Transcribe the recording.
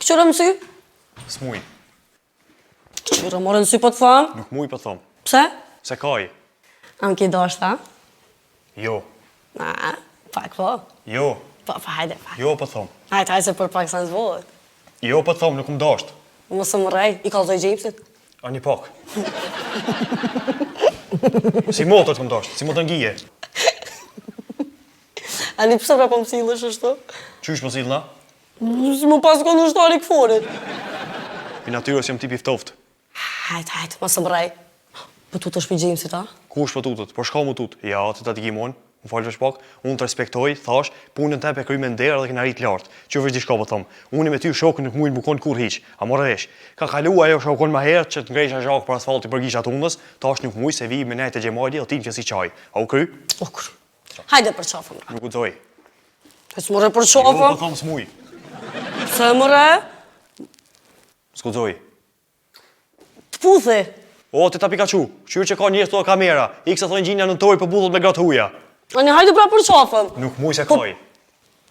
Këqyre më sy? S'muj. Këqyre morë në sy po të thamë? Nuk muj po thom. Pse? Se kaj. A më ki dashta? Jo. Pak po. Jo. Pa, hajde, pak. Jo po thom. Hajde, se për pak sa në zvohet. Jo po thom, nuk më dasht. Mos më rej, i kalzoj Jamesit. A një pak. Si motor të më dasht, si motor ngije. A një pëse pra po më sillesh ashtu? Qysh më sillna? Si më pas kënë shtari këforit. Pi natyrës jam tipi ftoft. Hajde, mos më rej. Po tu të shpi Jamesit, a? Kush po tutët? Po shka mu tut? Ja, të ta t'ikimon. Më falë vesh pak. Unë të respektoj, thash, punën te pe kry me nder dhe kena rrit lart. Qofsh diçka po thom. Unë me ty shokun nuk muj të bukon kur hiç. A morë vesh. Ka kaluar ajo shokun më herë që të ngresha zhak për asfalti për gishat hundës, tash nuk muj se vi me nejtë xhemali dhe tim që si çaj. A u kry? O kry. Hajde për qafën, ra. Nuk guxoj. Pes më re për Jo po qafën? thom s'muj. Pse më re? S'guxoj. Të puthi. O, ti ta Pikachu. Qyr që ka njerëz to kamera. Iksa thonë gjinja në tori për bullot me gratë huja. A një hajde pra për qafën. Nuk muj se kaj.